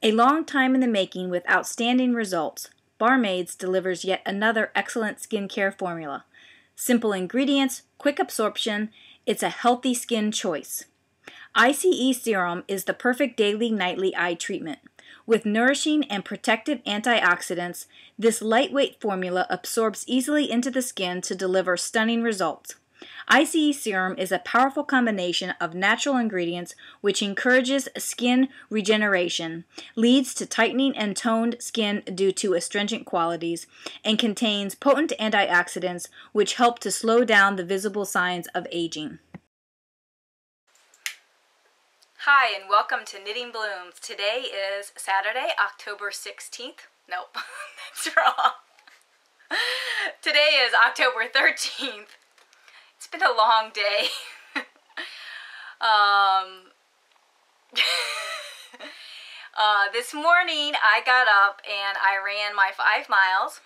A long time in the making with outstanding results, Barmaids delivers yet another excellent skincare formula. Simple ingredients, quick absorption, it's a healthy skin choice. ICE Serum is the perfect daily nightly eye treatment. With nourishing and protective antioxidants, this lightweight formula absorbs easily into the skin to deliver stunning results. ICE Serum is a powerful combination of natural ingredients which encourages skin regeneration, leads to tightening and toned skin due to astringent qualities, and contains potent antioxidants which help to slow down the visible signs of aging. Hi, and welcome to Knitting Blooms. Today is Saturday, October 16th. Nope, that's wrong. Today is October 13th. It's been a long day. This morning I got up and I ran my 5 miles,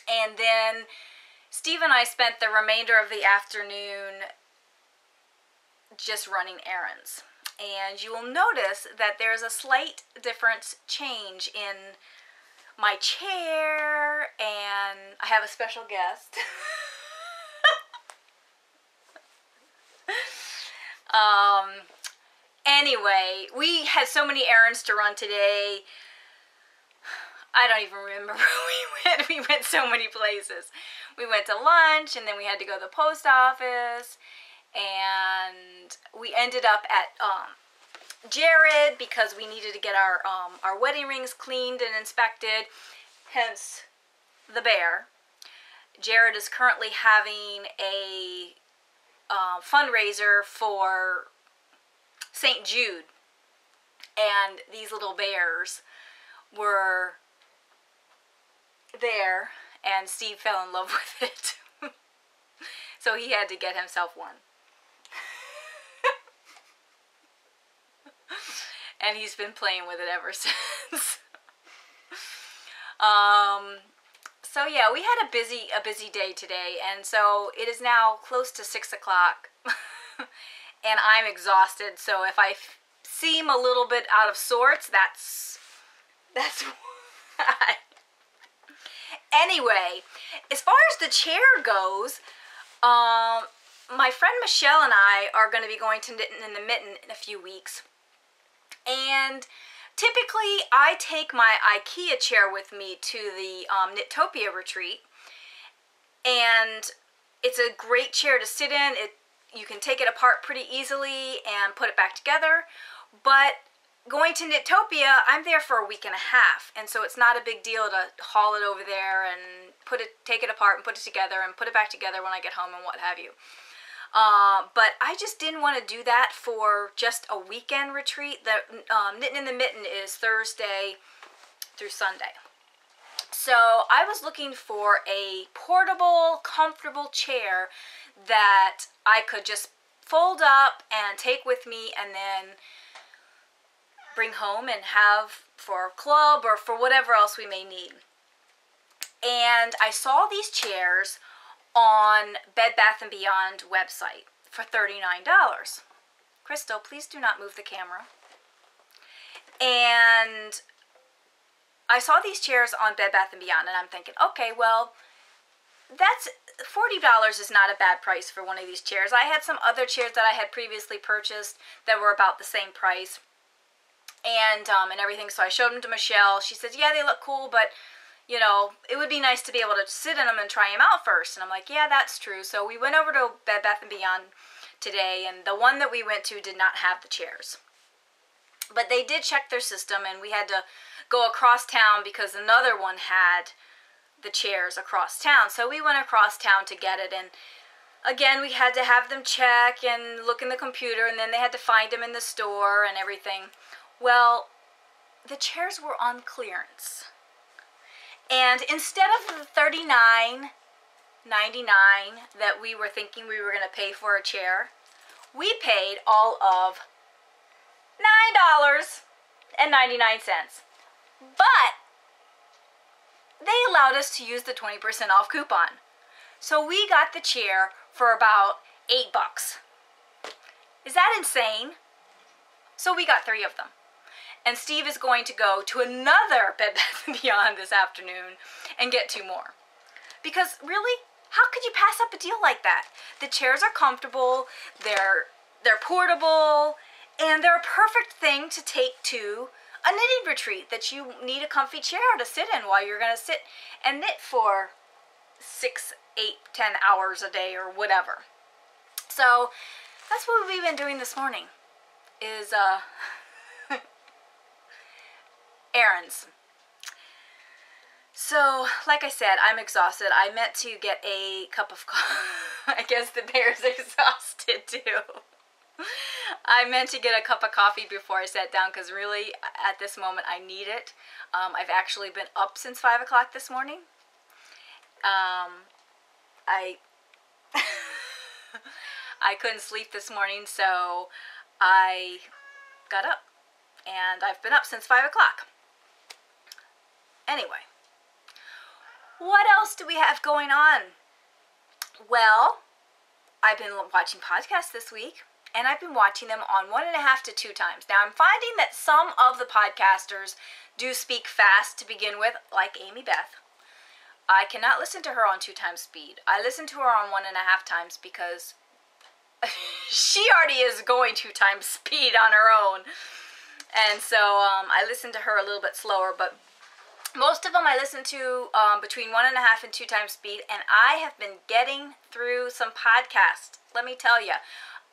and then Steve and I spent the remainder of the afternoon just running errands. And you will notice that there's a slight difference change in my chair, and I have a special guest. Anyway, we had so many errands to run today. I don't even remember where we went. We went so many places. We went to lunch, and then we had to go to the post office, and we ended up at Jared because we needed to get our wedding rings cleaned and inspected, hence the bear. Jared is currently having a fundraiser for St. Jude, and these little bears were there, and Steve fell in love with it. So he had to get himself one. And he's been playing with it ever since. So yeah, we had a busy day today, and so it is now close to 6 o'clock, and I'm exhausted. So if I seem a little bit out of sorts, that's why. Anyway, as far as the chair goes, my friend Michelle and I are going to be going to Knitting in the Mitten in a few weeks. And typically I take my IKEA chair with me to the Knittopia retreat, and it's a great chair to sit in. You can take it apart pretty easily and put it back together, but going to Knittopia, I'm there for a week and a half, and so it's not a big deal to haul it over there and take it apart and put it together and put it back together when I get home and what have you. But I just didn't want to do that for just a weekend retreat. The Knitting in the Mitten is Thursday through Sunday. So I was looking for a portable, comfortable chair that I could just fold up and take with me and then bring home and have for a club or for whatever else we may need. And I saw these chairs on Bed Bath & Beyond website for $39. Crystal, please do not move the camera. And I saw these chairs on Bed Bath & Beyond, and I'm thinking, okay, well, that's $40 is not a bad price for one of these chairs. I had some other chairs that I had previously purchased that were about the same price, and everything. So I showed them to Michelle. She says, yeah, they look cool, but you know, it would be nice to be able to sit in them and try them out first. And I'm like, yeah, that's true. So we went over to Bed Bath & Beyond today, and the one that we went to did not have the chairs. But they did check their system, and we had to go across town because another one had the chairs across town. So we went across town to get it, and again, we had to have them check and look in the computer, and then they had to find them in the store and everything. Well, the chairs were on clearance. And instead of the $39.99 that we were thinking we were going to pay for a chair, we paid all of $9.99. But they allowed us to use the 20% off coupon. So we got the chair for about $8. Is that insane? So we got 3 of them. And Steve is going to go to another Bed Bath & Beyond this afternoon and get 2 more. Because really, how could you pass up a deal like that? The chairs are comfortable, they're portable, and they're a perfect thing to take to a knitting retreat that you need a comfy chair to sit in while you're going to sit and knit for 6, 8, 10 hours a day or whatever. So that's what we've been doing this morning, is errands. So, like I said, I'm exhausted. I meant to get a cup of coffee. I guess the bear's exhausted too. I meant to get a cup of coffee before I sat down because really, at this moment, I need it. I've actually been up since 5 o'clock this morning. I couldn't sleep this morning, so I got up. And I've been up since 5 o'clock. Anyway, what else do we have going on? Well, I've been watching podcasts this week, and I've been watching them on 1.5 to 2 times. Now, I'm finding that some of the podcasters do speak fast to begin with, like Amy Beth. I cannot listen to her on 2 times speed. I listen to her on 1.5 times because she already is going 2 times speed on her own. And so I listen to her a little bit slower, but most of them I listen to between 1.5 and 2 times speed, and I have been getting through some podcasts. Let me tell you,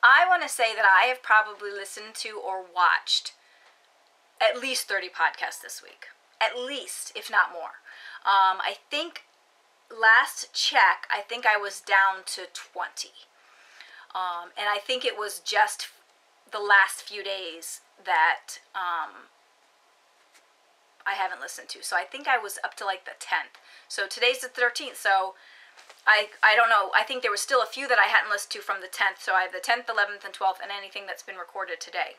I want to say that I have probably listened to or watched at least 30 podcasts this week. At least, if not more. I think last check, I think I was down to 20. And I think it was just the last few days that I haven't listened to. So I think I was up to like the 10th. So today's the 13th, so I don't know. I think there was still a few that I hadn't listened to from the 10th. So I have the 10th, 11th, and 12th, and anything that's been recorded today.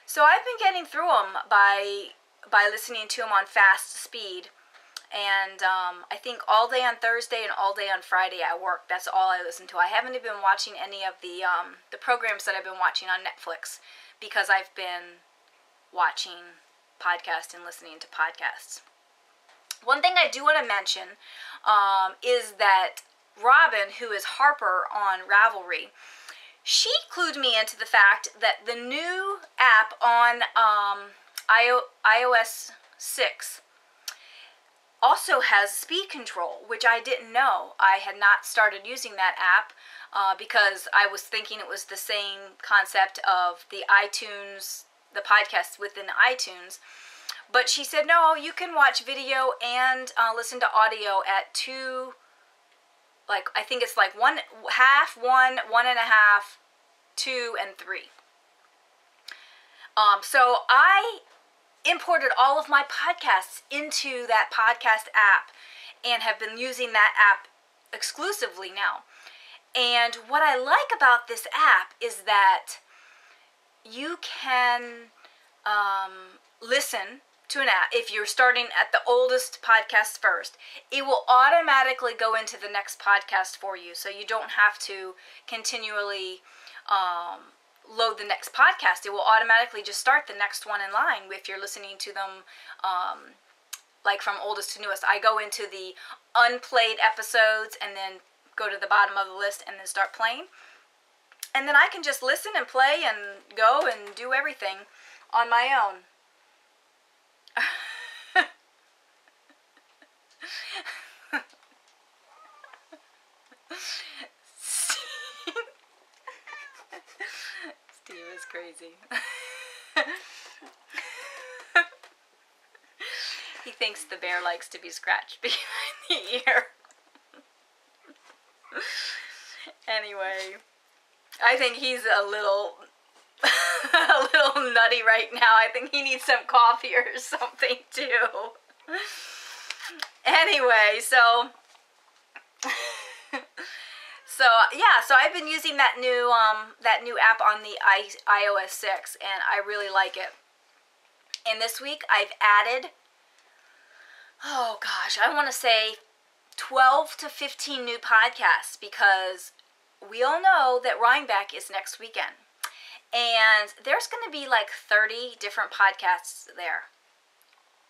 So I've been getting through them by listening to them on fast speed. And I think all day on Thursday and all day on Friday at work, that's all I listen to. I haven't even been watching any of the programs that I've been watching on Netflix because I've been watching podcasts and listening to podcasts. One thing I do want to mention is that Robin, who is Harper on Ravelry, she clued me into the fact that the new app on iOS 6 also has speed control, which I didn't know. I had not started using that app because I was thinking it was the same concept of the iTunes, the podcasts within iTunes. But she said, no, you can watch video and listen to audio at 2, like, I think it's like 1/2, 1, 1.5, 2, and 3. So I imported all of my podcasts into that podcast app and have been using that app exclusively now. And what I like about this app is that you can listen to an app. If you're starting at the oldest podcast first, it will automatically go into the next podcast for you, so you don't have to continually load the next podcast. It will automatically just start the next one in line if you're listening to them like from oldest to newest. I go into the unplayed episodes and then go to the bottom of the list and then start playing. And then I can just listen and play and go and do everything on my own. Steve is crazy. He thinks the bear likes to be scratched behind the ear. Anyway, I think he's a little nutty right now. I think he needs some coffee or something too. Anyway, so I've been using that new app on the iOS 6, and I really like it. And this week I've added, oh gosh, I want to say 12 to 15 new podcasts, because we all know that Rhinebeck is next weekend. And there's going to be like 30 different podcasts there.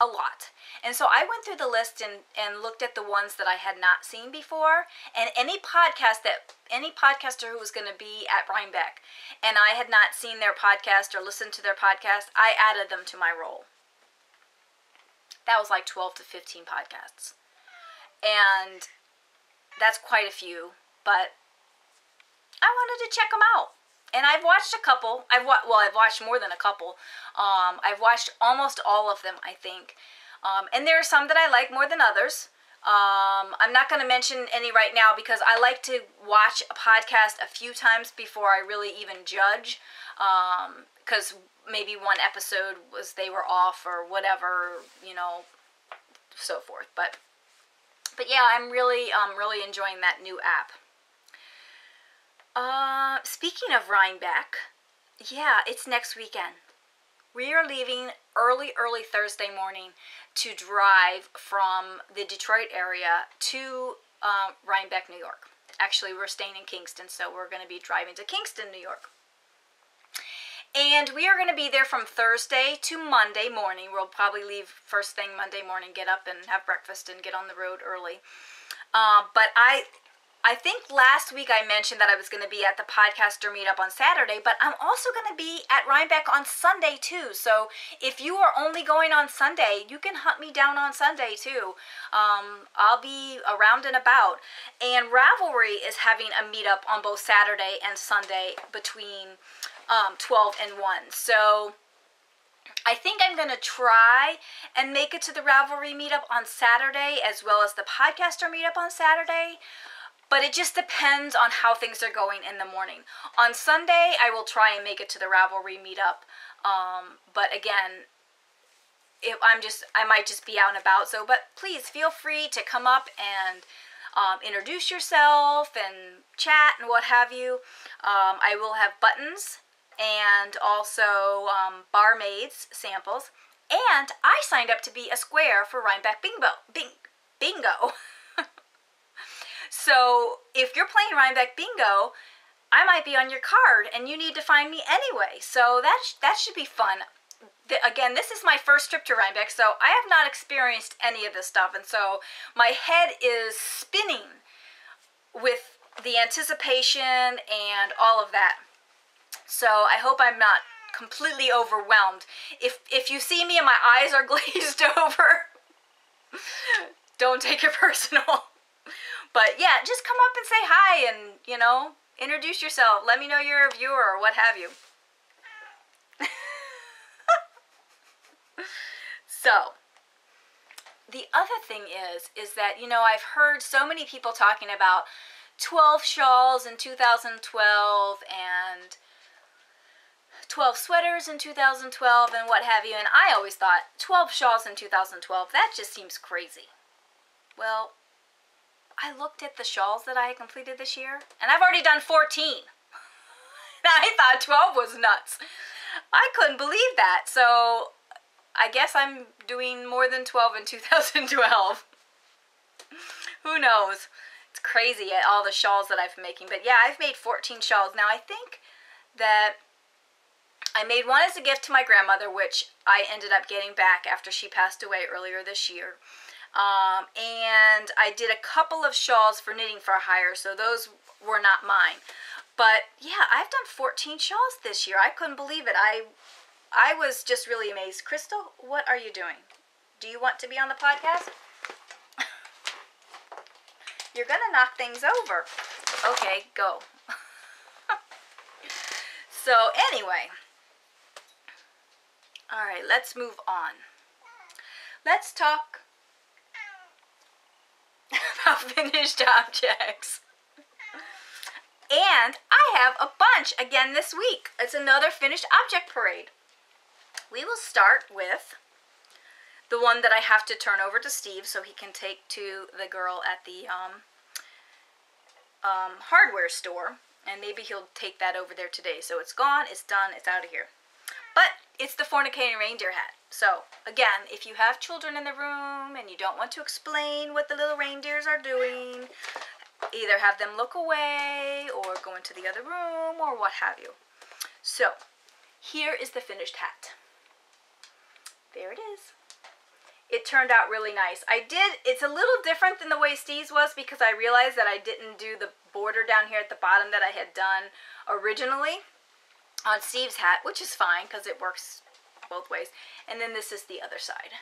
A lot. And so I went through the list and looked at the ones that I had not seen before, and any podcaster who was going to be at Rhinebeck and I had not seen their podcast or listened to their podcast, I added them to my roll. That was like 12 to 15 podcasts. And that's quite a few, but I wanted to check them out. And I've watched a couple. I've watched more than a couple. I've watched almost all of them, I think. And there are some that I like more than others. I'm not going to mention any right now because I like to watch a podcast a few times before I really even judge. Because maybe one episode they were off or whatever, so forth. But yeah, I'm really enjoying that new app. Speaking of Rhinebeck, yeah, it's next weekend. We are leaving early Thursday morning to drive from the Detroit area to Rhinebeck, New York. Actually, we're staying in Kingston, so we're going to be driving to Kingston, New York. And we are going to be there from Thursday to Monday morning. We'll probably leave first thing Monday morning, get up and have breakfast and get on the road early. But I think last week I mentioned that I was going to be at the podcaster meetup on Saturday, but I'm also going to be at Rhinebeck on Sunday too. So if you are only going on Sunday, you can hunt me down on Sunday too. I'll be around and about. And Ravelry is having a meetup on both Saturday and Sunday between 12 and 1. So I think I'm going to try and make it to the Ravelry meetup on Saturday as well as the podcaster meetup on Saturday. But it just depends on how things are going in the morning. On Sunday, I will try and make it to the Ravelry meetup. But again, I might just be out and about. But please feel free to come up and introduce yourself and chat and what have you. I will have buttons and also barmaids samples. And I signed up to be a square for Rhinebeck Bingo. So if you're playing Rhinebeck Bingo, I might be on your card and you need to find me anyway. So that should be fun. Again, this is my first trip to Rhinebeck, so I have not experienced any of this stuff. And so my head is spinning with the anticipation and all of that. So I hope I'm not completely overwhelmed. If you see me and my eyes are glazed over, don't take it personal. But yeah, just come up and say hi and, introduce yourself. Let me know you're a viewer or what have you. So, the other thing is that, I've heard so many people talking about 12 shawls in 2012 and 12 sweaters in 2012 and what have you. And I always thought 12 shawls in 2012, that just seems crazy. Well, I looked at the shawls that I had completed this year, and I've already done 14. I thought 12 was nuts. I couldn't believe that. So I guess I'm doing more than 12 in 2012. Who knows? It's crazy at all the shawls that I've been making. But yeah, I've made 14 shawls. Now I think that I made one as a gift to my grandmother, which I ended up getting back after she passed away earlier this year. And I did a couple of shawls for Knitting for Hire, so those were not mine. But yeah, I've done 14 shawls this year. I couldn't believe it. I was just really amazed. Crystal, what are you doing? Do you want to be on the podcast? You're gonna knock things over. Okay, go. So anyway, all right, let's move on. Let's talk about finished objects. And I have a bunch again this week. It's another finished object parade. We will start with the one that I have to turn over to Steve so he can take to the girl at the hardware store. And maybe he'll take that over there today. So it's gone, it's done, it's out of here. But it's the fornicating reindeer hat. So, again, if you have children in the room and you don't want to explain what the little reindeers are doing, either have them look away or go into the other room or what have you. So here is the finished hat. There it is. It turned out really nice. It's a little different than the way Steve's was because I realized that I didn't do the border down here at the bottom that I had done originally on Steve's hat, which is fine because it works both ways. And then this is the other side.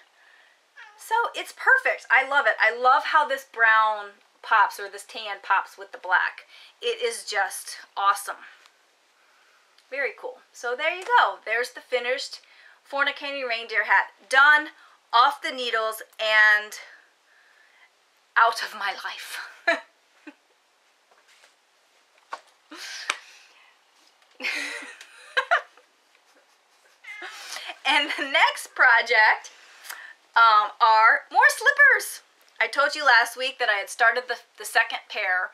So it's perfect. I love it. I love how this brown pops, or this tan pops with the black. It is just awesome. Very cool. So there you go. There's the finished Fornicating Reindeer hat. Done, off the needles, and out of my life. And the next project are more slippers. I told you last week that I had started the second pair,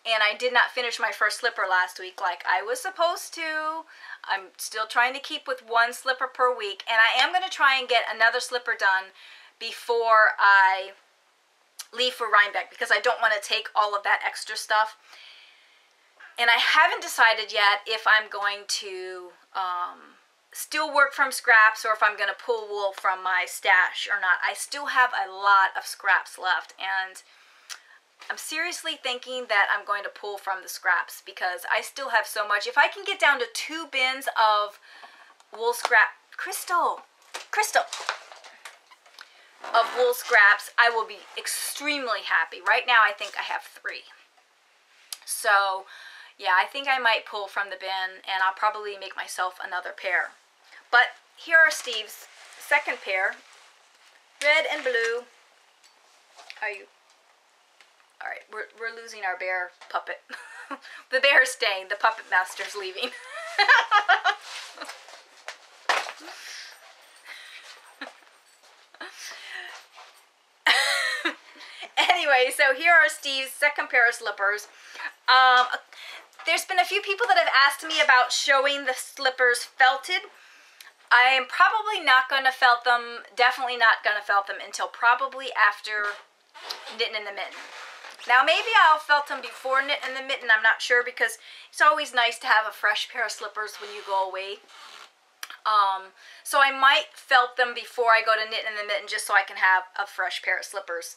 and I did not finish my first slipper last week like I was supposed to. I'm still trying to keep with one slipper per week, and I am going to try and get another slipper done before I leave for Rhinebeck because I don't want to take all of that extra stuff. And I haven't decided yet if I'm going to still work from scraps or if I'm going to pull wool from my stash or not. I still have a lot of scraps left, and I'm seriously thinking that I'm going to pull from the scraps because I still have so much. If I can get down to 2 bins of wool scrap, Crystal, of wool scraps, I will be extremely happy. Right now I think I have 3. So yeah, I think I might pull from the bin, and I'll probably make myself another pair. But here are Steve's second pair, red and blue. Are you? All right, we're losing our bear puppet. The bear is staying. The puppet master's leaving. Anyway, so here are Steve's second pair of slippers. There's been a few people that have asked me about showing the slippers felted. I am probably not going to felt them, definitely not going to felt them until probably after Knitting in the Mitten. Now maybe I'll felt them before Knitting in the Mitten, I'm not sure, because it's always nice to have a fresh pair of slippers when you go away. So I might felt them before I go to Knitting in the Mitten just so I can have a fresh pair of slippers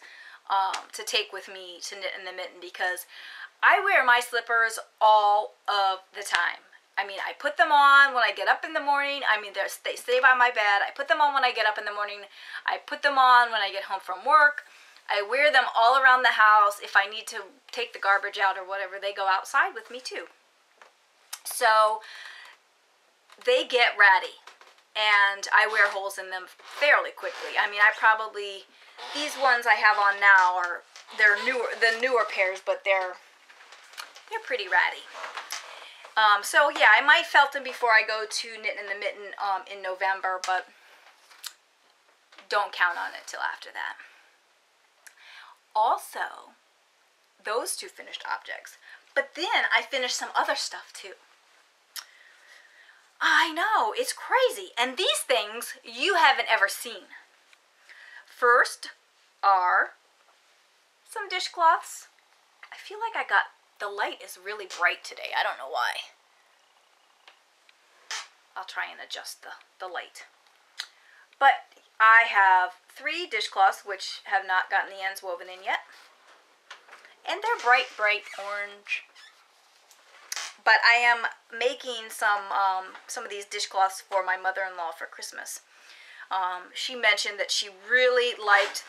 to take with me to Knit in the Mitten, because I wear my slippers all of the time. I mean, I put them on when I get up in the morning. I mean, they stay by my bed. I put them on when I get up in the morning. I put them on when I get home from work. I wear them all around the house. If I need to take the garbage out or whatever, they go outside with me too. So they get ratty, and I wear holes in them fairly quickly. I mean, these ones I have on now the newer pairs, but they're pretty ratty. So yeah, I might felt them before I go to Knitting in the Mitten in November, but don't count on it till after that. Also, those 2 finished objects. But then I finished some other stuff too. I know, it's crazy. And these things you haven't ever seen. First are some dishcloths. I feel like the light is really bright today. I don't know why. I'll try and adjust the light. But I have 3 dishcloths which have not gotten the ends woven in yet. And they're bright orange. But I am making some of these dishcloths for my mother-in-law for Christmas. She mentioned that she really liked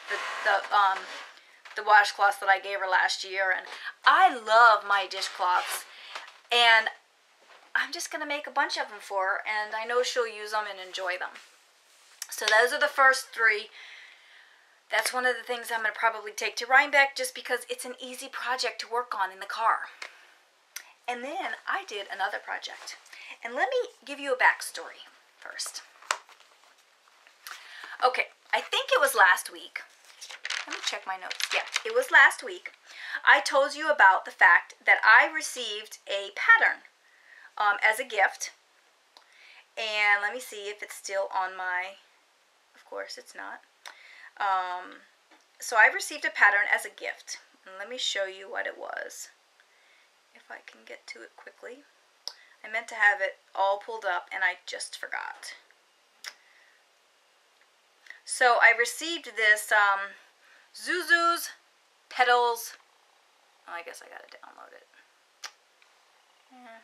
the washcloths that I gave her last year, and I love my dishcloths, and I'm just going to make a bunch of them for her, and I know she'll use them and enjoy them. So those are the first 3. That's one of the things I'm going to probably take to Rhinebeck just because it's an easy project to work on in the car. And then I did another project, and let me give you a backstory first. Okay, I think it was last week. Let me check my notes. Yeah, it was last week. I told you about the fact that I received a pattern as a gift. And let me see if it's still on my... Of course, it's not. So I received a pattern as a gift. And let me show you what it was. If I can get to it quickly. I meant to have it all pulled up and I just forgot. So I received this Zuzu's Petals. Oh, I guess I gotta download it. Yeah.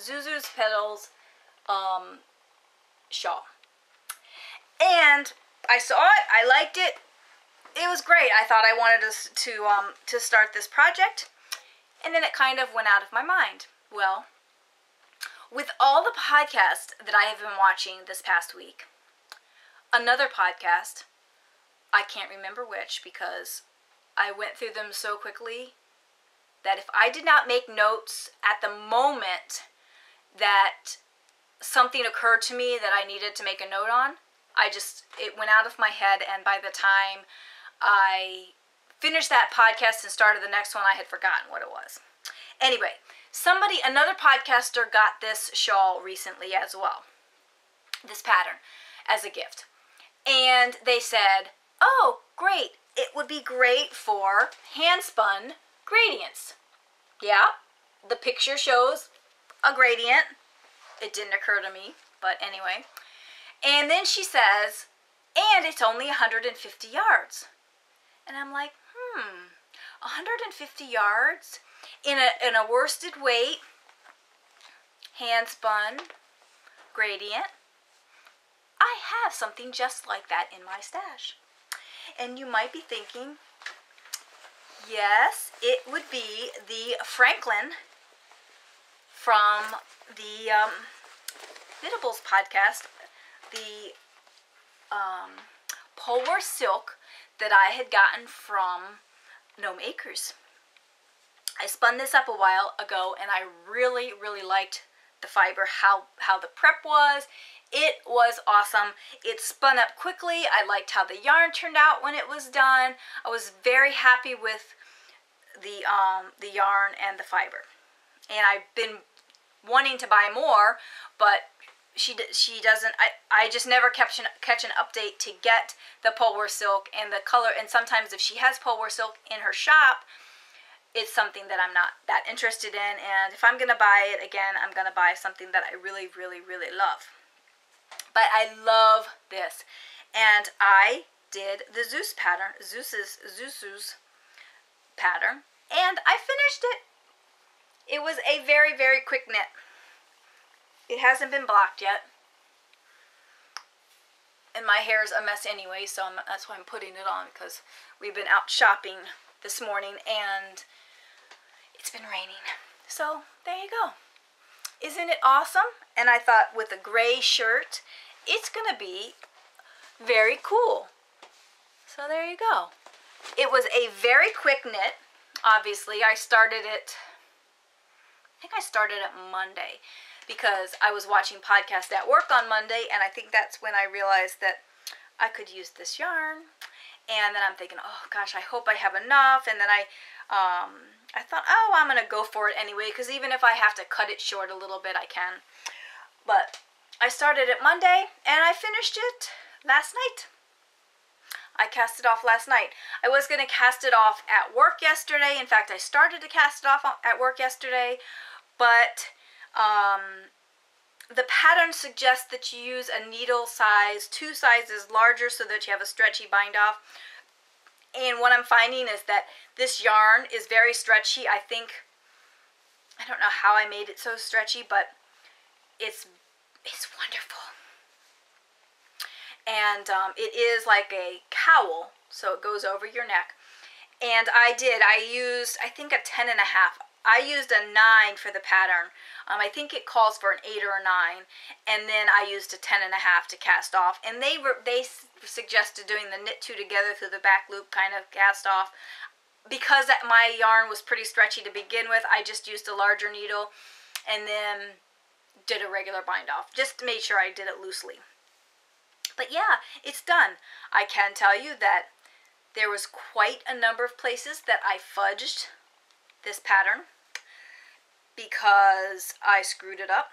Zuzu's Petals shawl. And I saw it, I liked it. It was great. I thought I wanted us to start this project, and then it kind of went out of my mind. Well, with all the podcasts that I have been watching this past week, another podcast, I can't remember which because I went through them so quickly that if I did not make notes at the moment that something occurred to me that I needed to make a note on, it went out of my head, and by the time I finished that podcast and started the next one, I had forgotten what it was. Anyway, another podcaster got this shawl recently as well, this pattern, as a gift. And they said, oh, great, it would be great for hand-spun gradients. Yeah, the picture shows a gradient. It didn't occur to me, but anyway. And then she says, and it's only 150 yards. And I'm like, 150 yards in a worsted weight, hand-spun gradient. I have something just like that in my stash. And you might be thinking, yes, it would be the Franklin from the Knittables podcast, the Polar Silk that I had gotten from Gnome Acres. I spun this up a while ago, and I really, really liked the fiber, how the prep was. It was awesome. It spun up quickly. I liked how the yarn turned out when it was done. I was very happy with the yarn and the fiber. And I've been wanting to buy more, but she doesn't. I just never catch an update to get the Polar Silk and the color. And sometimes if she has Polar Silk in her shop, it's something that I'm not that interested in. And if I'm gonna buy it again, I'm gonna buy something that I really, really, really love. But I love this, and I did the Zeus pattern, Zeus's pattern, and I finished it. It was a very, very quick knit. It hasn't been blocked yet. And my hair is a mess anyway, so that's why I'm putting it on, because we've been out shopping this morning and it's been raining. So there you go. Isn't it awesome? And I thought with a gray shirt, it's going to be very cool. So there you go. It was a very quick knit. Obviously, I think I started it Monday, because I was watching podcasts at work on Monday, and I think that's when I realized that I could use this yarn. And then I'm thinking, oh gosh, I hope I have enough. And then I thought, oh, I'm going to go for it anyway, because even if I have to cut it short a little bit, I can. But I started it Monday, and I finished it last night. I cast it off last night. I was going to cast it off at work yesterday. In fact, I started to cast it off at work yesterday, but the pattern suggests that you use a needle size 2 sizes larger so that you have a stretchy bind off. And what I'm finding is that this yarn is very stretchy. I don't know how I made it so stretchy, but it's wonderful. And it is like a cowl, so it goes over your neck. And I used, I think, a 10.5. I used a 9 for the pattern. I think it calls for an 8 or a 9, and then I used a 10.5 to cast off. And they suggested doing the knit 2 together through the back loop kind of cast off. Because my yarn was pretty stretchy to begin with, I just used a larger needle and then did a regular bind off. Just made sure I did it loosely. But yeah, it's done. I can tell you that there was quite a number of places that I fudged this pattern because I screwed it up.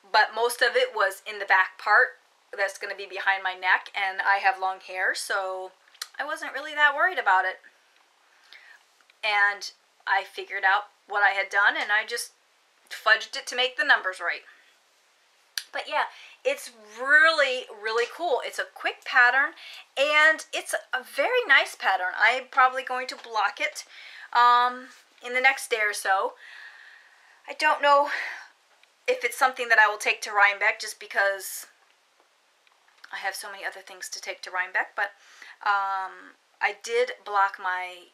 But most of it was in the back part that's going to be behind my neck, and I have long hair, so I wasn't really that worried about it. and I figured out what I had done, and I just fudged it to make the numbers right. But yeah, it's really, really cool. It's a quick pattern, and it's a very nice pattern. I'm probably going to block it in the next day or so. I don't know if it's something that I will take to Rhinebeck, just because I have so many other things to take to Rhinebeck, but I did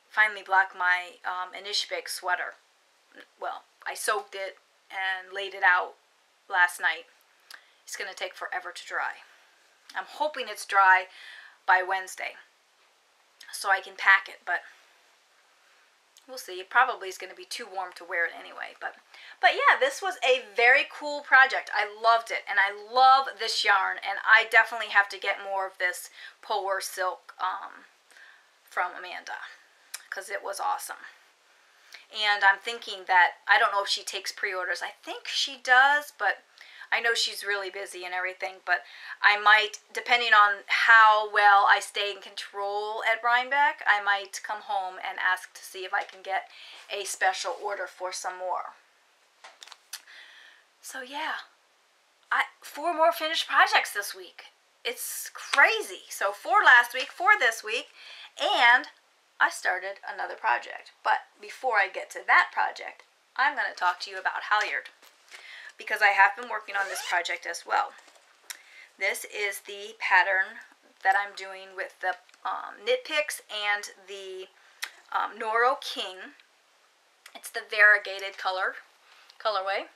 finally block my Inishbek sweater. Well, I soaked it and laid it out last night. It's going to take forever to dry. I'm hoping it's dry by Wednesday so I can pack it, but we'll see. It probably is going to be too warm to wear it anyway. But yeah, this was a very cool project. I loved it, and I love this yarn, and I definitely have to get more of this Polar Silk from Amanda, because it was awesome. And I'm thinking that, I don't know if she takes pre-orders. I think she does, but I know she's really busy and everything, but I might, depending on how well I stay in control at Rhinebeck, I might come home and ask to see if I can get a special order for some more. So yeah, 4 more finished projects this week. It's crazy. So 4 last week, 4 this week, and I started another project. But before I get to that project, I'm going to talk to you about halyard, because I have been working on this project as well. This is the pattern that I'm doing with the Knit Picks and the Noro King. It's the variegated colorway,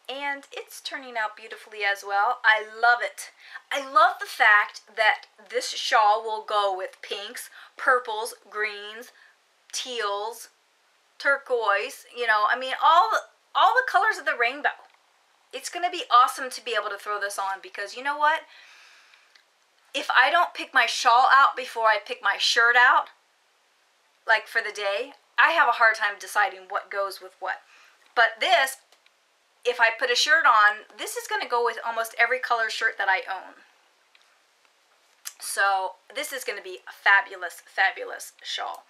and it's turning out beautifully as well. I love it. I love the fact that this shawl will go with pinks, purples, greens, teals, turquoise, you know, I mean, all the colors of the rainbow. It's going to be awesome to be able to throw this on, because you know what? If I don't pick my shawl out before I pick my shirt out, like for the day, I have a hard time deciding what goes with what. But this, if I put a shirt on, this is going to go with almost every color shirt that I own. So this is going to be a fabulous, fabulous shawl.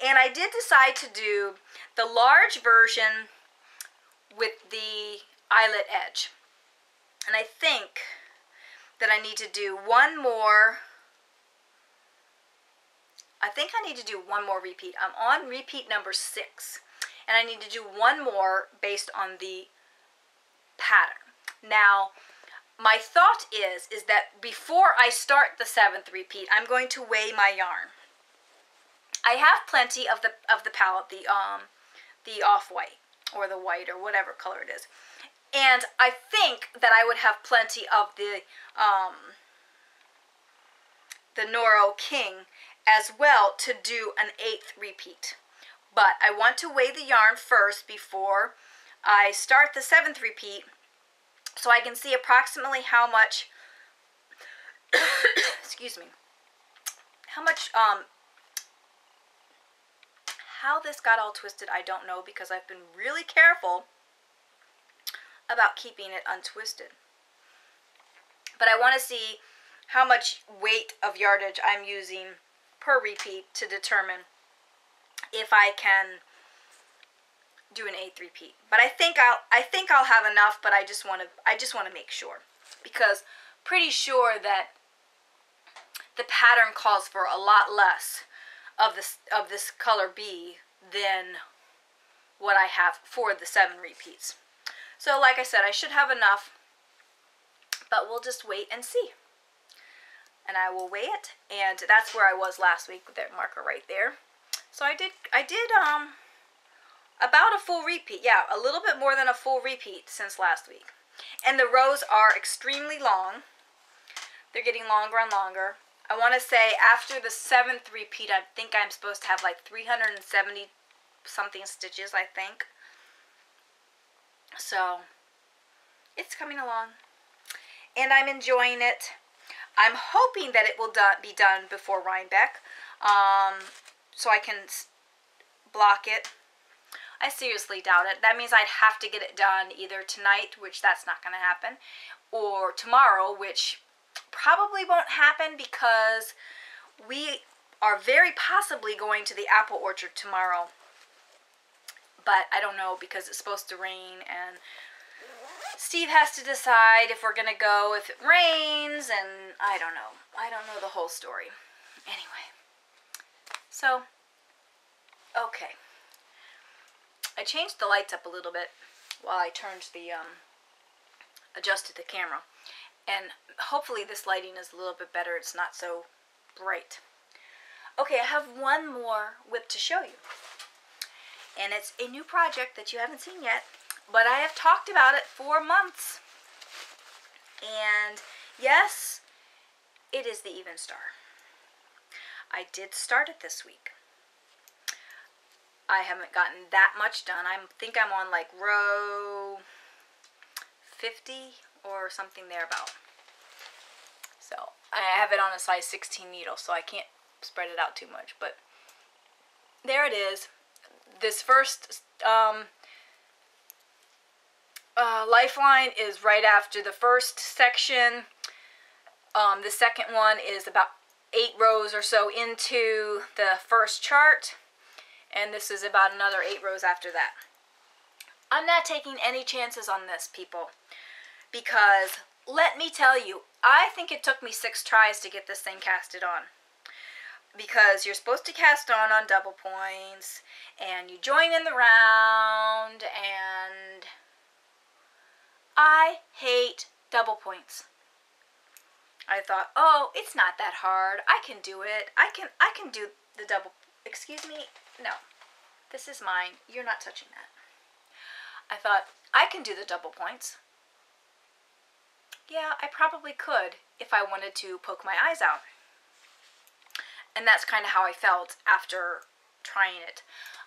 And I did decide to do the large version with the eyelet edge. And I think that I need to do one more. I think I need to do one more repeat. I'm on repeat number 6. And I need to do one more based on the pattern. Now, my thought is that before I start the 7th repeat, I'm going to weigh my yarn. I have plenty of the palette, the off-white, or the white, or whatever color it is. And I think that I would have plenty of the Noro King as well to do an 8th repeat. But I want to weigh the yarn first before I start the 7th repeat, so I can see approximately how much, excuse me, how much, how this got all twisted, I don't know, because I've been really careful about keeping it untwisted. But I want to see how much weight of yardage I'm using per repeat to determine if I can do an 8th repeat. But I think I'll have enough, but I just want to make sure, because pretty sure that the pattern calls for a lot less of this color B than what I have for the 7 repeats. So like I said, I should have enough, but we'll just wait and see. And I will weigh it, and that's where I was last week with that marker right there. So I did about a full repeat. Yeah, a little bit more than a full repeat since last week. And the rows are extremely long. They're getting longer and longer. I want to say after the 7th repeat, I think I'm supposed to have like 370 something stitches, I think. So it's coming along, and I'm enjoying it. I'm hoping that it will be done before Rhinebeck, so I can block it. I seriously doubt it. That means I'd have to get it done either tonight, which that's not going to happen, or tomorrow, which probably won't happen because we are very possibly going to the apple orchard tomorrow. But I don't know because it's supposed to rain, and Steve has to decide if we're going to go if it rains, and I don't know. I don't know the whole story. Anyway, so, okay. I changed the lights up a little bit while I turned the, adjusted the camera. And hopefully this lighting is a little bit better. It's not so bright. Okay, I have one more whip to show you. And it's a new project that you haven't seen yet, but I have talked about it for months. And yes, it is the Even Star. I did start it this week. I haven't gotten that much done. I think I'm on like row 50 or something thereabout. So I have it on a size 16 needle, so I can't spread it out too much. But there it is. This first lifeline is right after the first section. The second one is about 8 rows or so into the first chart. And this is about another 8 rows after that. I'm not taking any chances on this, people. Because, let me tell you, I think it took me 6 tries to get this thing casted on. Because you're supposed to cast on double points, and you join in the round, and I hate double points. I thought, oh, it's not that hard. I can do it. I can do the double. Excuse me? No. This is mine. You're not touching that. I thought, I can do the double points. Yeah, I probably could if I wanted to poke my eyes out. And that's kind of how I felt after trying it.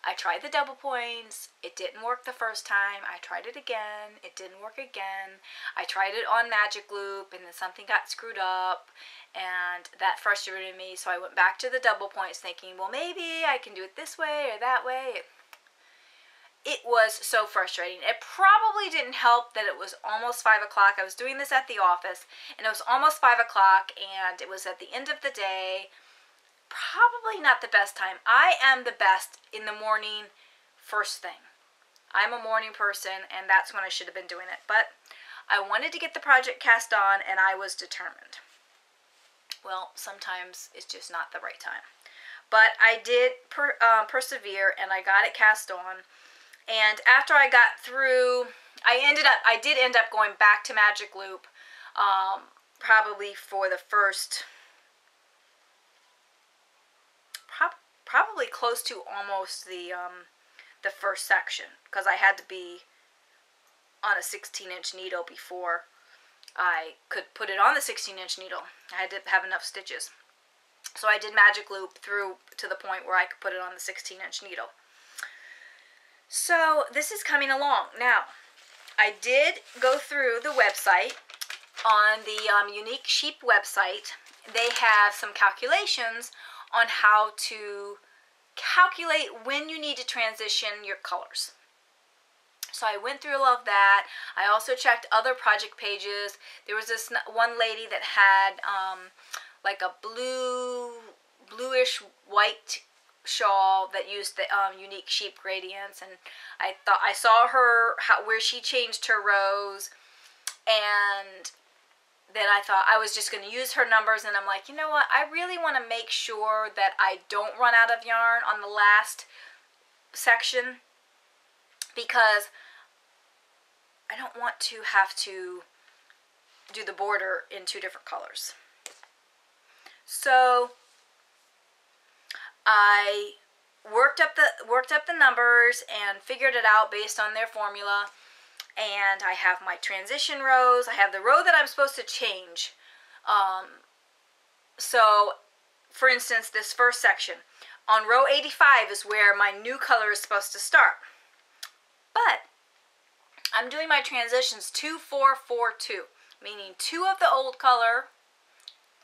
I tried the double points. It didn't work the first time. I tried it again. It didn't work again. I tried it on Magic Loop, and then something got screwed up, and that frustrated me. So I went back to the double points thinking, well, maybe I can do it this way or that way. It was so frustrating. It probably didn't help that it was almost 5 o'clock. I was doing this at the office, and it was almost 5 o'clock, and it was at the end of the day. Probably not the best time. I am the best in the morning, first thing. I'm a morning person, and that's when I should have been doing it. But I wanted to get the project cast on, and I was determined. Well, sometimes it's just not the right time. But I did persevere, and I got it cast on. And after I got through, I did end up going back to Magic Loop, probably for the first, probably close to almost the first section, because I had to be on a 16-inch needle before I could put it on the 16-inch needle. I had to have enough stitches. So I did Magic Loop through to the point where I could put it on the 16-inch needle. So this is coming along. Now, I did go through the website. On the Unique Sheep website, they have some calculations on how to calculate when you need to transition your colors. So I went through all of that. I also checked other project pages. There was this one lady that had like a bluish white shawl that used the Unique Sheep gradients, and I saw her where she changed her rows, and then I thought I was just going to use her numbers, and I'm like, you know what, I really want to make sure that I don't run out of yarn on the last section, because I don't want to have to do the border in 2 different colors. So I worked up the numbers and figured it out based on their formula. And I have my transition rows. I have the row that I'm supposed to change. So, for instance, this first section. On row 85 is where my new color is supposed to start. But I'm doing my transitions 2, 4, 4, 2. Meaning 2 of the old color,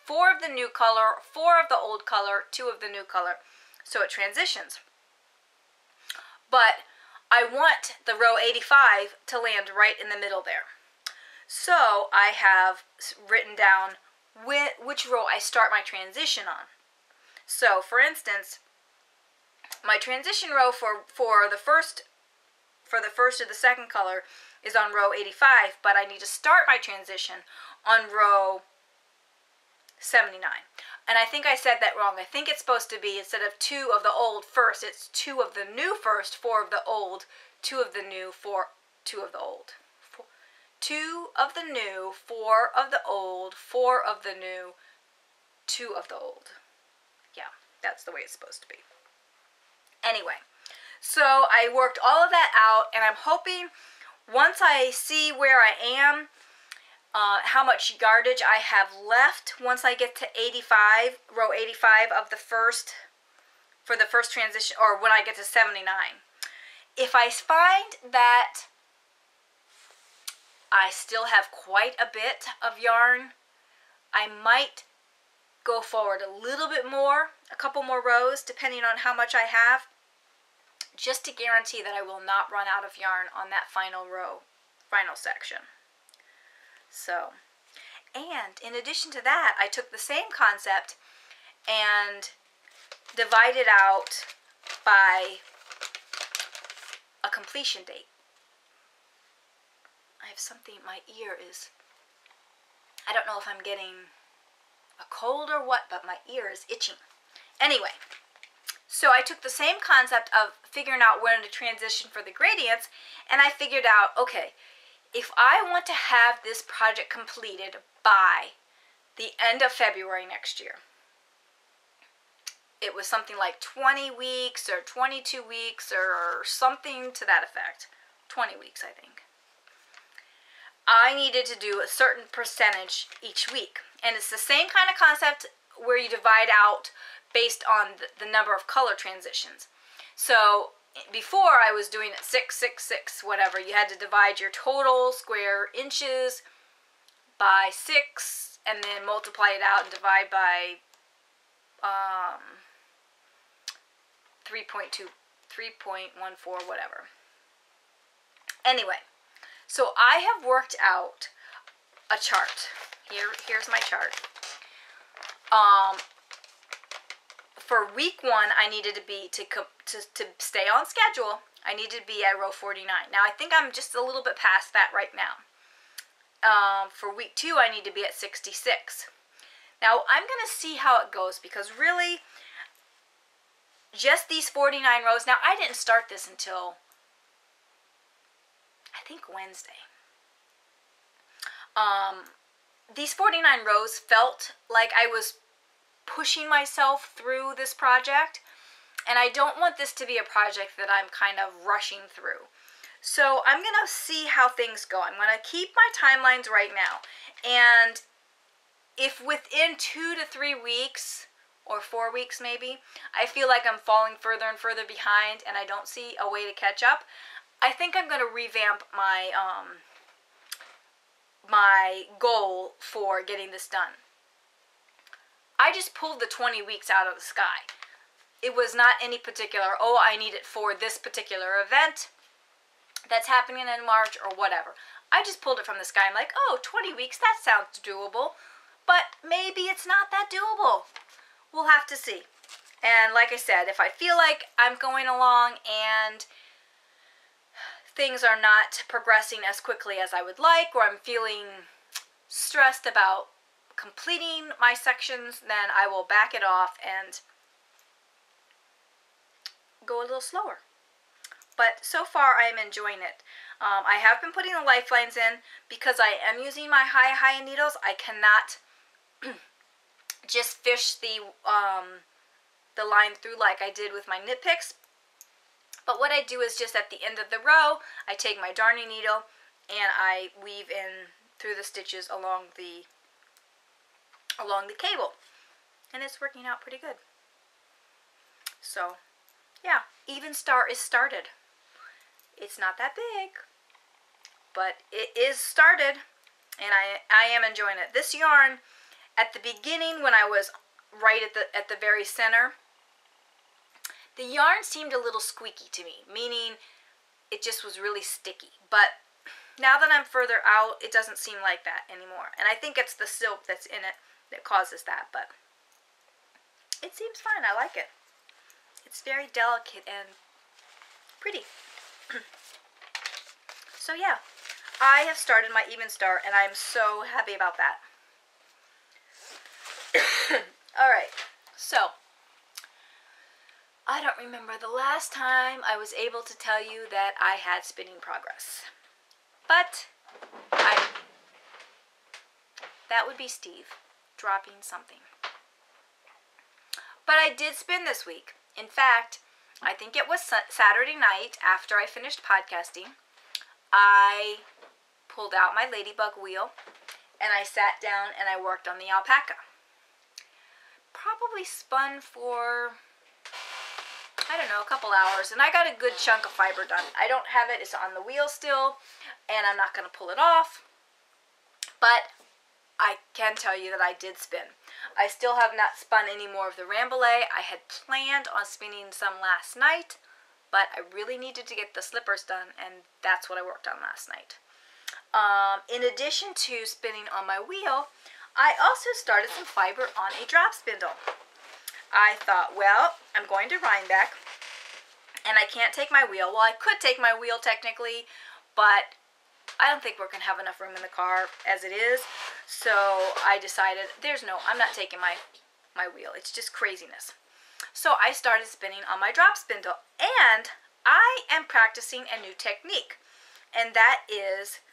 4 of the new color, 4 of the old color, 2 of the new color. So it transitions. But I want the row 85 to land right in the middle there. So I have written down which row I start my transition on. So, for instance, my transition row for the first or the second color is on row 85, but I need to start my transition on row 79. And I think I said that wrong. I think it's supposed to be, instead of 2 of the old first, it's 2 of the new first, 4 of the old, 2 of the new, 2 of the old. 2 of the new, 4 of the old, 4 of the new, 2 of the old. Yeah, that's the way it's supposed to be. Anyway, so I worked all of that out, and I'm hoping once I see where I am, how much yardage I have left once I get to 85, row 85 of the first, for the first transition, or when I get to 79. If I find that I still have quite a bit of yarn, I might go forward a little bit more, a couple more rows, depending on how much I have, just to guarantee that I will not run out of yarn on that final row, final section. So, and in addition to that, I took the same concept and divided out by a completion date. I have something, my ear is, I don't know if I'm getting a cold or what, but my ear is itching. Anyway, so I took the same concept of figuring out when to transition for the gradients, and I figured out, okay, if I want to have this project completed by the end of February next year, it was something like 20 weeks or 22 weeks or something to that effect. 20 weeks, I think. I needed to do a certain percentage each week. And it's the same kind of concept where you divide out based on the number of color transitions. So before I was doing it 6, 6, 6, whatever. You had to divide your total square inches by 6 and then multiply it out and divide by 3.14, whatever. Anyway, so I have worked out a chart. Here's my chart. For week 1, I needed to be, to stay on schedule, I needed to be at row 49. Now, I think I'm just a little bit past that right now. For week 2, I need to be at 66. Now, I'm going to see how it goes, because really, just these 49 rows, now I didn't start this until, I think, Wednesday. These 49 rows felt like I was pushing myself through this project, and I don't want this to be a project that I'm kind of rushing through. So I'm going to see how things go. I'm going to keep my timelines right now, and if within 2 to 3 weeks, or 4 weeks maybe, I feel like I'm falling further and further behind and I don't see a way to catch up, I think I'm going to revamp my my goal for getting this done. I just pulled the 20 weeks out of the sky. It was not any particular, oh, I need it for this particular event that's happening in March or whatever. I just pulled it from the sky. I'm like, oh, 20 weeks, that sounds doable. But maybe it's not that doable. We'll have to see. And like I said, if I feel like I'm going along and things are not progressing as quickly as I would like, or I'm feeling stressed about completing my sections, then I will back it off and go a little slower. But so far I am enjoying it. I have been putting the lifelines in because I am using my high needles. I cannot just fish the line through like I did with my knit picks. But what I do is just at the end of the row, I take my darning needle and I weave in through the stitches along the cable, and it's working out pretty good. So yeah, Even Star is started. It's not that big, but it is started, and I am enjoying it. This yarn, at the beginning when I was right at the very center, the yarn seemed a little squeaky to me, meaning it just was really sticky. But now that I'm further out, it doesn't seem like that anymore. And I think it's the silk that's in it that causes that, but it seems fine. I like it. It's very delicate and pretty. So yeah, I have started my Even Start, and I'm so happy about that. Alright, so I don't remember the last time I was able to tell you that I had spinning progress. But that would be Steve dropping something. But I did spin this week. In fact, I think it was Saturday night after I finished podcasting. I pulled out my ladybug wheel and I sat down and I worked on the alpaca. Probably spun for, I don't know, a couple hours, and I got a good chunk of fiber done. I don't have it, it's on the wheel still, and I'm not going to pull it off, but I can tell you that I did spin. I still have not spun any more of the Rambouillet. I had planned on spinning some last night, but I really needed to get the slippers done, and that's what I worked on last night. In addition to spinning on my wheel, I also started some fiber on a drop spindle. I thought, well, I'm going to Rhinebeck, and I can't take my wheel. Well, I could take my wheel technically, but I don't think we're going to have enough room in the car as it is. So I decided, I'm not taking my wheel. It's just craziness. So I started spinning on my drop spindle, and I am practicing a new technique, and that is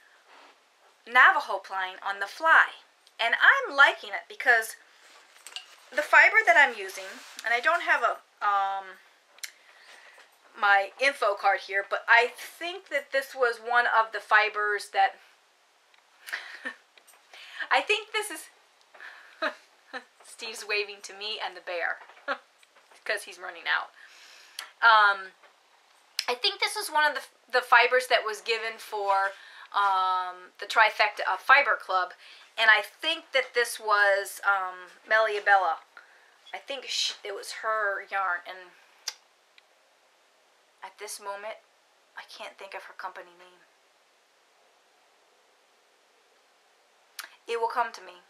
Navajo plying on the fly. And I'm liking it because the fiber that I'm using, and I don't have my info card here, but I think that this was one of the fibers that I think this is Steve's waving to me and the bear because he's running out. I think this is one of the fibers that was given for the Trifecta Fiber Club, and I think that this was Meliabella. I think it was her yarn, and at this moment, I can't think of her company name. It will come to me.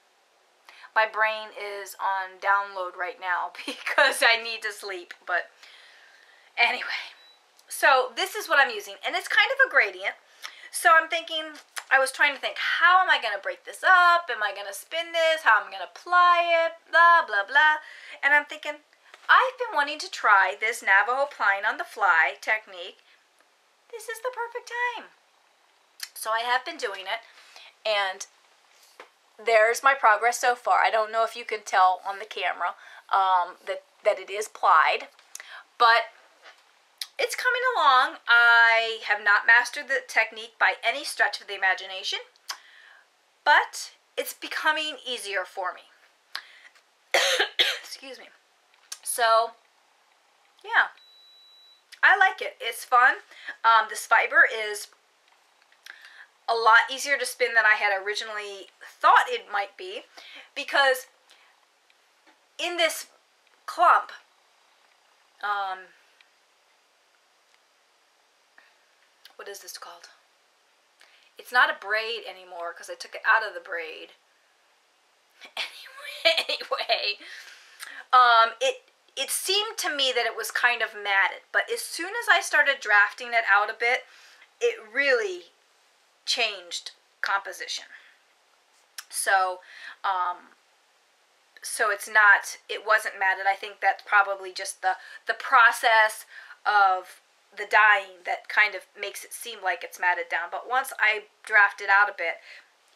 My brain is on download right now because I need to sleep, but anyway. So this is what I'm using, and it's kind of a gradient. So I'm thinking, I was trying to think, how am I going to break this up? Am I going to spin this? How am I going to apply it? Blah, blah, blah. And I'm thinking, I've been wanting to try this Navajo plying on the fly technique. This is the perfect time. So I have been doing it, and there's my progress so far. I don't know if you can tell on the camera that it is plied, but it's coming along. I have not mastered the technique by any stretch of the imagination, but it's becoming easier for me. Excuse me. So, yeah, I like it. It's fun. This fiber is a lot easier to spin than I had originally thought it might be, because in this clump, what is this called? It's not a braid anymore because I took it out of the braid. Anyway, it seemed to me that it was kind of matted, but as soon as I started drafting it out a bit, it really changed composition. So, it wasn't matted. I think that's probably just the process of the dyeing that kind of makes it seem like it's matted down. But once I draft it out a bit,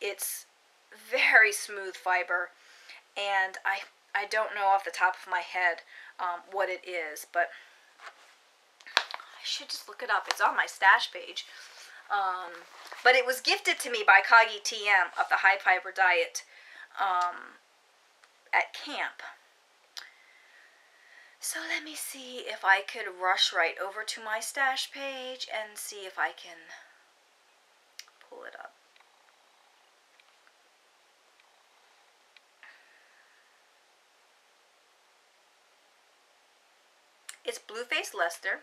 it's very smooth fiber, and I don't know off the top of my head what it is, but I should just look it up. It's on my stash page. But it was gifted to me by Kagi TM of the High Fiber Diet at camp. So let me see if I could rush right over to my stash page and see if I can pull it up. It's Blueface Lester.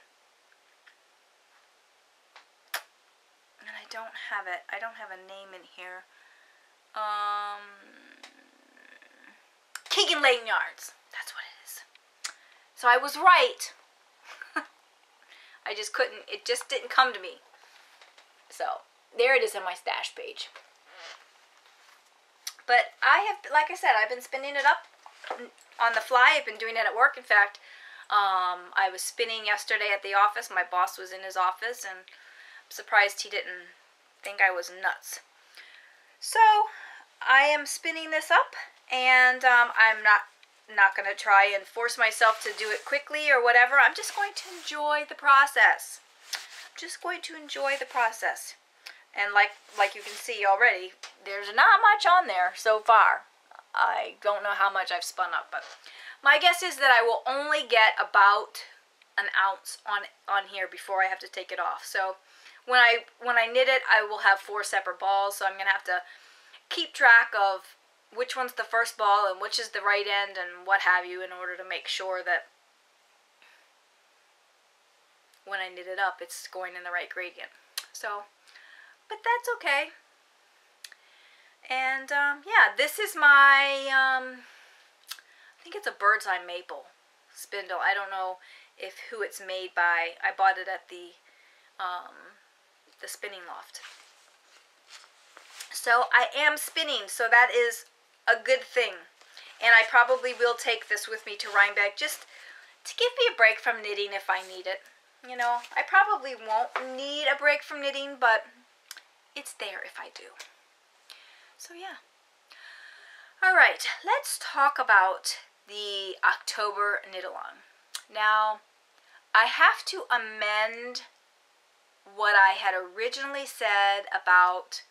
And I don't have it. I don't have a name in here. Keegan Layton Yarns. That's what it is. So I was right. I just couldn't, it just didn't come to me. So there it is on my stash page. But I have, like I said, I've been spinning it up on the fly. I've been doing it at work. In fact, I was spinning yesterday at the office. My boss was in his office, and I'm surprised he didn't think I was nuts. So I am spinning this up, and I'm not going to try and force myself to do it quickly or whatever. I'm just going to enjoy the process. Just going to enjoy the process. And like you can see already, there's not much on there so far. I don't know how much I've spun up, but my guess is that I will only get about an ounce on here before I have to take it off. So when I knit it, I will have 4 separate balls, so I'm going to have to keep track of which one's the first ball and which is the right end and what have you, in order to make sure that when I knit it up, it's going in the right gradient. So, but that's okay. And yeah, this is my, I think it's a bird's eye maple spindle. I don't know who it's made by. I bought it at the spinning loft. So I am spinning, so that is a good thing. And I probably will take this with me to Rhinebeck just to give me a break from knitting if I need it. You know, I probably won't need a break from knitting, but it's there if I do. So yeah. Alright, let's talk about the October knit-along. Now, I have to amend what I had originally said about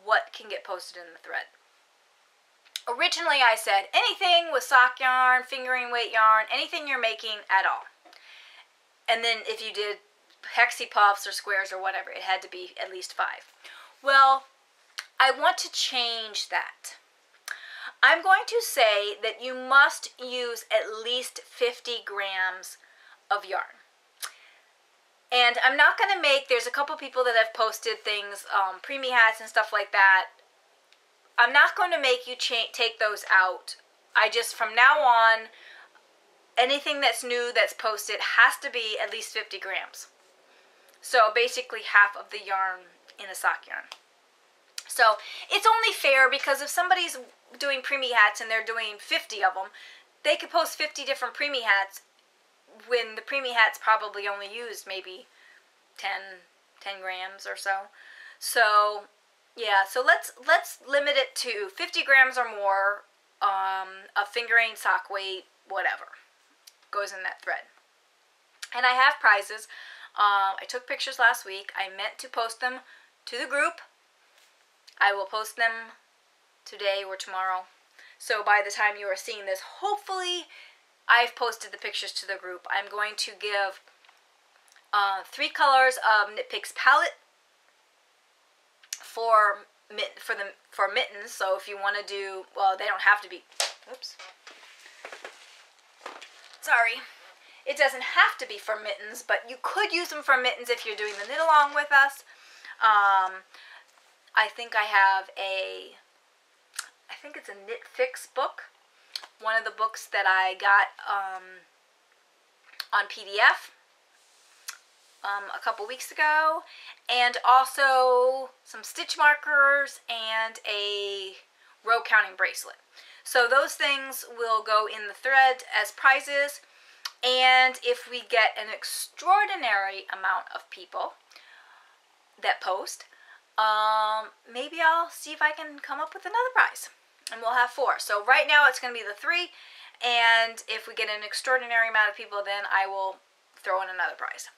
what can get posted in the thread. Originally I said anything with sock yarn, fingering weight yarn, anything you're making at all. And then if you did hexie puffs or squares or whatever, it had to be at least 5. Well, I want to change that. I'm going to say that you must use at least 50 grams of yarn. And I'm not going to make, there's a couple people that have posted things, preemie hats and stuff like that. I'm not going to make you take those out. I just, from now on, anything that's new that's posted has to be at least 50 grams. So basically half of the yarn in a sock yarn. So it's only fair, because if somebody's doing preemie hats and they're doing 50 of them, they could post 50 different preemie hats when the preemie hats probably only used maybe 10 grams or so. So yeah, so let's limit it to 50 grams or more of fingering, sock weight, whatever goes in that thread. And I have prizes. I took pictures last week. I meant to post them to the group. I will post them today or tomorrow. So by the time you are seeing this, hopefully I've posted the pictures to the group. I'm going to give 3 colors of Knit Picks palette for mittens. So if you want to do, well, they don't have to be, oops, sorry, it doesn't have to be for mittens, but you could use them for mittens if you're doing the knit along with us. I think I have I think it's a Knit Fix book, one of the books that I got on PDF a couple weeks ago, and also some stitch markers and a row counting bracelet. So those things will go in the thread as prizes, and if we get an extraordinary amount of people that post, maybe I'll see if I can come up with another prize, and we'll have 4. So right now it's going to be the 3, and if we get an extraordinary amount of people, then I will throw in another prize.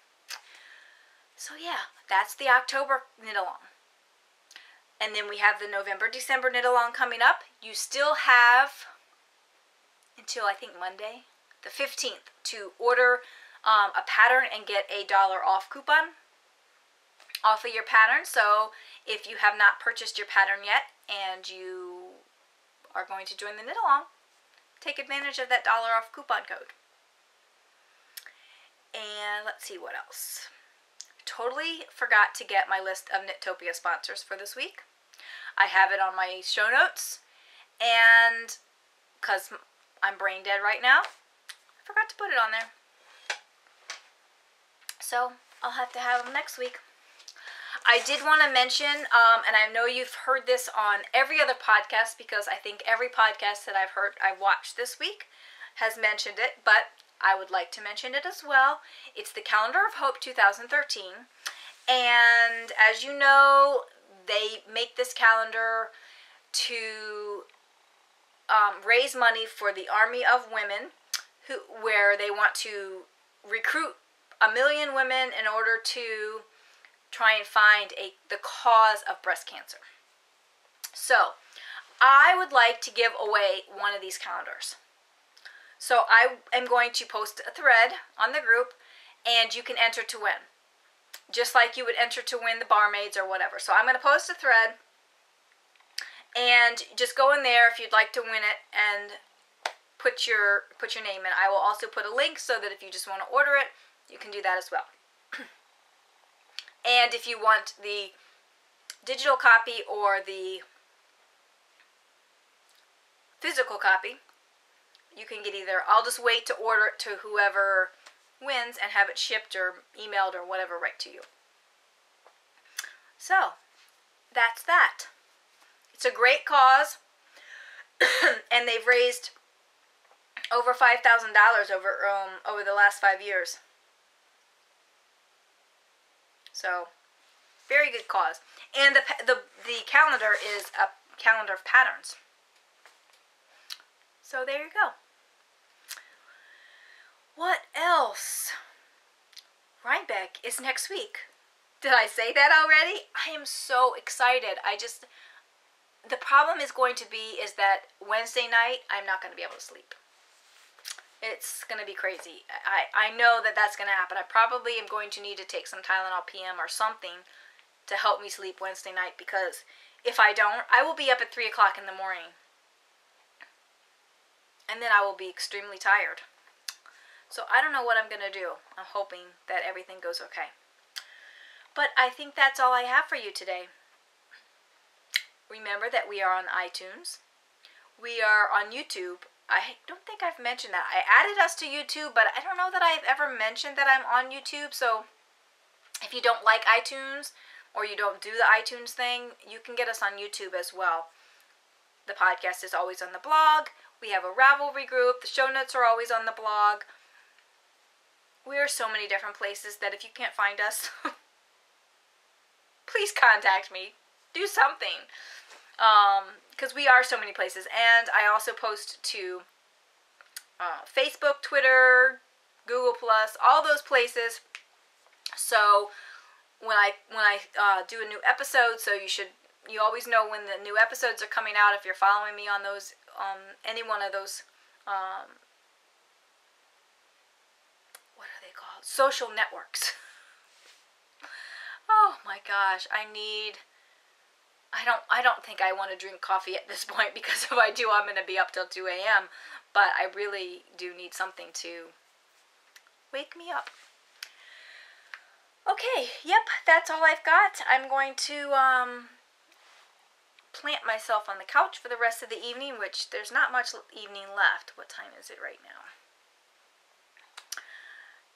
So yeah, that's the October knit-along. And then we have the November-December knit-along coming up. You still have until, I think, Monday, the 15th, to order a pattern and get a $1 off coupon off of your pattern. So if you have not purchased your pattern yet and you are going to join the knit-along, take advantage of that $1 off coupon code. And let's see what else. Totally forgot to get my list of Knitopia sponsors for this week. I have it on my show notes, and because I'm brain dead right now. I forgot to put it on there. So I'll have to have them next week. I did want to mention, and I know you've heard this on every other podcast, because I think every podcast that I've watched this week has mentioned it, but I would like to mention it as well. It's the Calendar of Hope 2013, and as you know, they make this calendar to raise money for the Army of Women, where they want to recruit 1 million women in order to try and find the cause of breast cancer. So, I would like to give away one of these calendars. So, I am going to post a thread on the group, and you can enter to win. Just like you would enter to win the barmaids or whatever. So, I'm going to post a thread, and just go in there if you'd like to win it, and put your name in. I will also put a link so that if you just want to order it, you can do that as well. And if you want the digital copy or the physical copy, you can get either. I'll just wait to order it to whoever wins and have it shipped or emailed or whatever right to you. So, that's that. It's a great cause, and they've raised over $5,000 over the last 5 years. So, very good cause. And the calendar is a calendar of patterns. So there you go. What else? Rhinebeck is next week. Did I say that already? I am so excited. The problem is going to be is that Wednesday night, I'm not going to be able to sleep. It's going to be crazy. I know that that's going to happen. I probably am going to need to take some Tylenol PM or something to help me sleep Wednesday night, because if I don't, I will be up at 3 o'clock in the morning. And then I will be extremely tired. So I don't know what I'm going to do. I'm hoping that everything goes okay. But I think that's all I have for you today. Remember that we are on iTunes. We are on YouTube. I don't think I've mentioned that. I added us to YouTube, but I don't know that I've ever mentioned that I'm on YouTube. So if you don't like iTunes or you don't do the iTunes thing, you can get us on YouTube as well. The podcast is always on the blog. We have a Ravelry group. The show notes are always on the blog. We are so many different places that if you can't find us, please contact me. Do something. Because we are so many places. And I also post to Facebook, Twitter, Google+, all those places. So when I do a new episode, so you always know when the new episodes are coming out if you're following me on those, any one of those, what are they called? Social networks. Oh my gosh, I don't think I want to drink coffee at this point, because if I do, I'm going to be up till 2 a.m. But I really do need something to wake me up. Okay, yep, that's all I've got. I'm going to plant myself on the couch for the rest of the evening, which there's not much evening left. What time is it right now?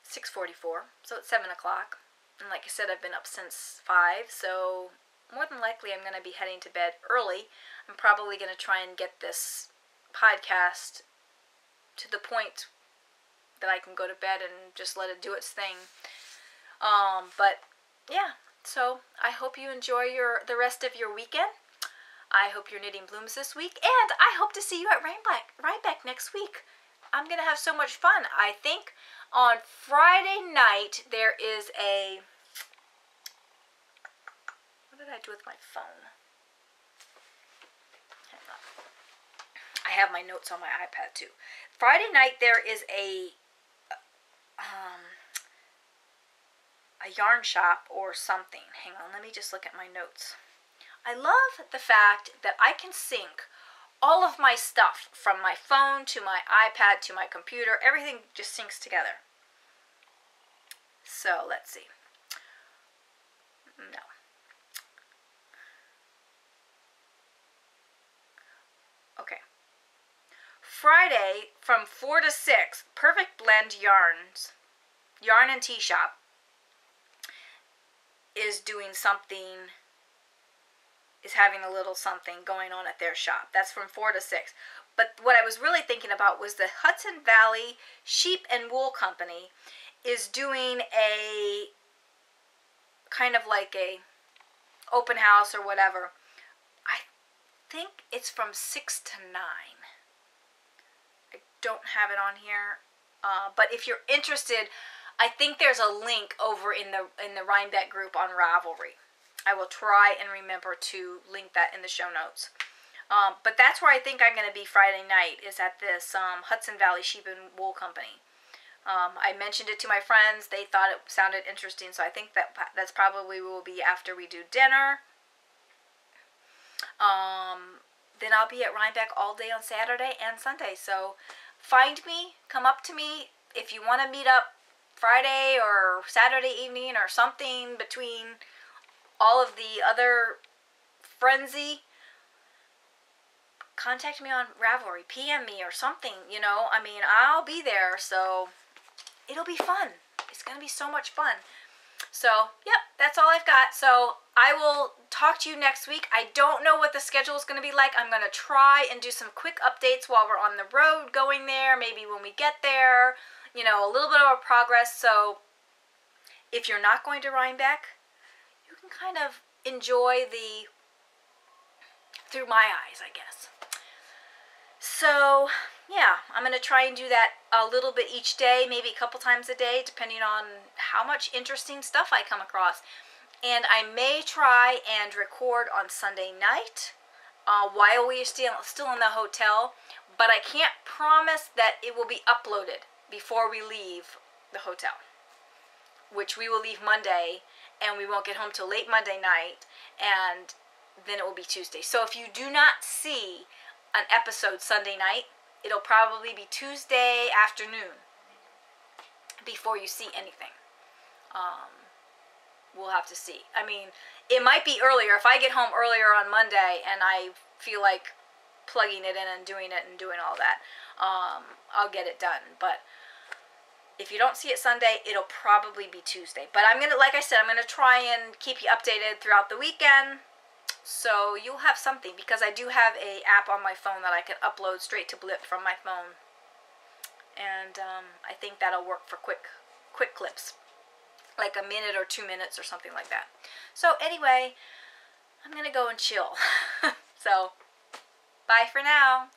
6:44, so it's 7 o'clock. And like I said, I've been up since 5, so more than likely I'm going to be heading to bed early. I'm probably going to try and get this podcast to the point that I can go to bed and just let it do its thing. But yeah, so I hope you enjoy the rest of your weekend. I hope you're knitting blooms this week, and I hope to see you at Rhinebeck next week. I'm going to have so much fun. I think on Friday night there is a... What did I do with my phone? Hang on. I have my notes on my iPad too. Friday night there is a yarn shop or something. Hang on, let me just look at my notes. I love the fact that I can sync all of my stuff from my phone to my iPad to my computer. Everything just syncs together. So let's see. No. Okay. Friday Friday from 4 to 6, Perfect Blend Yarns, Yarn and Tea Shop, is doing something, is having a little something going on at their shop. That's from 4 to 6. But what I was really thinking about was the Hudson Valley Sheep and Wool Company is doing a kind of like a open house or whatever. I think it's from 6 to 9. I don't have it on here. But if you're interested, I think there's a link over in the Rhinebeck group on Ravelry. I will try and remember to link that in the show notes. But that's where I think I'm going to be Friday night, is at this Hudson Valley Sheep and Wool Company. I mentioned it to my friends. They thought it sounded interesting, so I think that's probably will be after we do dinner. Then I'll be at Rhinebeck all day on Saturday and Sunday. So find me, come up to me if you want to meet up Friday or Saturday evening or something between all of the other frenzy. Contact me on Ravelry, PM me or something, you know. I mean, I'll be there, so it'll be fun. It's going to be so much fun. So, yep, that's all I've got. So, I will talk to you next week. I don't know what the schedule is going to be like. I'm going to try and do some quick updates while we're on the road going there. Maybe when we get there, you know, a little bit of a progress. So, if you're not going to Rhinebeck, you can kind of enjoy the through my eyes, I guess. So, yeah, I'm going to try and do that a little bit each day, maybe a couple times a day, depending on how much interesting stuff I come across. And I may try and record on Sunday night while we are still in the hotel, but I can't promise that it will be uploaded before we leave the hotel, which we will leave Monday, and we won't get home till late Monday night, and then it will be Tuesday. So if you do not see an episode Sunday night, it'll probably be Tuesday afternoon before you see anything. We'll have to see. I mean, it might be earlier. If I get home earlier on Monday and I feel like plugging it in and doing all that, I'll get it done. But if you don't see it Sunday, it'll probably be Tuesday. But I'm going to, like I said, I'm going to try and keep you updated throughout the weekend. So you'll have something, because I do have a app on my phone that I can upload straight to Blip from my phone. And I think that'll work for quick clips. Like a minute or 2 minutes or something like that. So anyway, I'm going to go and chill. So, bye for now.